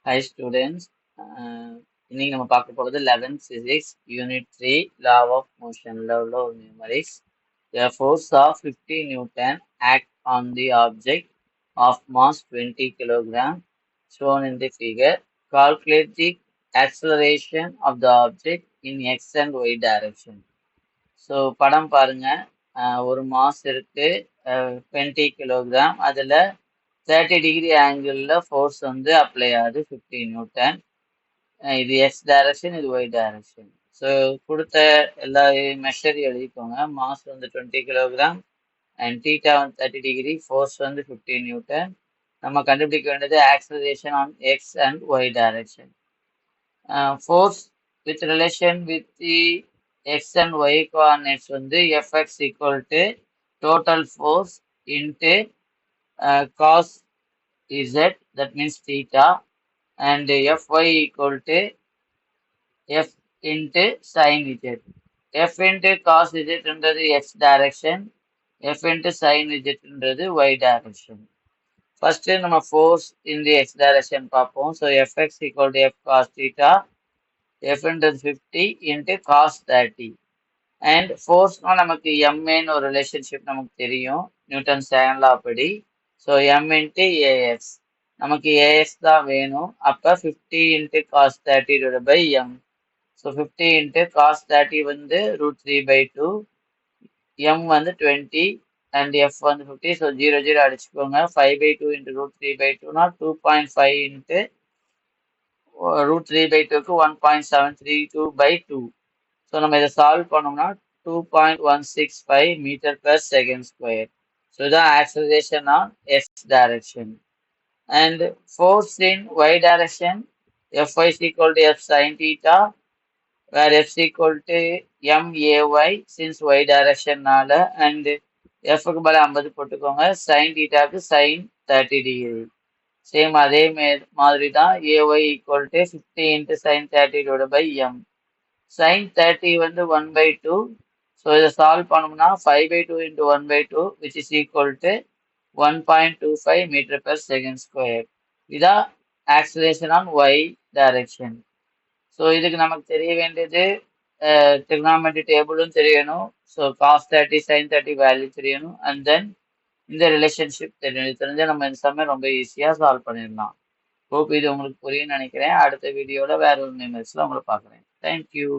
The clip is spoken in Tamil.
Hi students, இன்னைக்கு நம்ம பார்க்க போகிறது 11th physics unit 3 law of motion, law of numerics. The force of 50 Newton act on the object of mass 20 kilogram shown in the figure. Calculate the acceleration of the object in x and y direction. So படம் பாருங்க. ஒரு மாஸ் இருக்கு 20 கிலோகிராம். அதில் 30 டிகிரி ஆங்கிளில் ஃபோர்ஸ் வந்து அப்ளை ஆகுது 50 நியூட்டன். இது எக்ஸ் டைரக்ஷன், இது ஒய் டைரக்ஷன். ஸோ கொடுத்த எல்லா மெஷர் எழுதிக்கோங்க. மாஸ் வந்து 20 கிலோகிராம் அண்ட் தீட்டா வந்து 30 டிகிரி, ஃபோர்ஸ் வந்து 50 நியூட்டன். நம்ம கண்டுபிடிக்க வேண்டியது acceleration on X and Y direction. Force with relation with the X and Y coordinates வந்து FX equal to total force into cos z, that means theta, and fy equal to f into sin z. f into cos z என்றது x direction, f into sin z என்றது y direction. First நம்ம force in the x direction பார்ப்போம். So fx equal to f cos theta, f into 50 into cos 30. And force நமக்கு ma ஒரு ரிலேஷன்ஷிப் நமக்கு தெரியும் நியூட்டன் செகண்ட் லா படி. ஸோ m into ax, நமக்கு ax தான் வேணும். அப்போ 50 into cos 30 by m. So 50 into cos 30 வந்து √3/2, m வந்து 20 and f வந்து 50. ஸோ 0 0 அடிச்சுக்கோங்க. 5/2 into √3/2 2.5 into √3/2க்கு 1.732/2. ஸோ நம்ம இதை சால்வ் பண்ணோம்னா 2.165 metre per second square. So the acceleration on x direction. And force in y direction, Fy is equal to f sin theta, where f is equal to may since y direction நால, and f க்கு மேல 50 போட்டுக்கோங்க. sin theta க்கு sin 30 degree. சேம் அதே மாதிரி தான் ay equal to 50 into sin 30 by m. sin 30 வந்து 1/2. ஸோ இதை சால்வ் பண்ணோம்னா 5/2 into 1/2 which is equal to 1.25 meter per second square. இதான் acceleration on y direction. So இதுக்கு நமக்கு தெரிய வேண்டியது trigonometry டேபிளும் தெரியணும். ஸோ cos 30 sin 30 வேல்யூ தெரியணும். அண்ட் தென் இந்த ரிலேஷன்ஷிப் தெரியணும். இது தெரிஞ்சால் நம்ம இந்த சமயம் ரொம்ப ஈஸியாக சால்வ் பண்ணிடலாம். ஹோப் இது உங்களுக்கு புரியும்னு நினைக்கிறேன். அடுத்த வீடியோவில் வேற ஒரு நிமிஷத்தில் உங்களை பார்க்குறேன். தேங்க்யூ.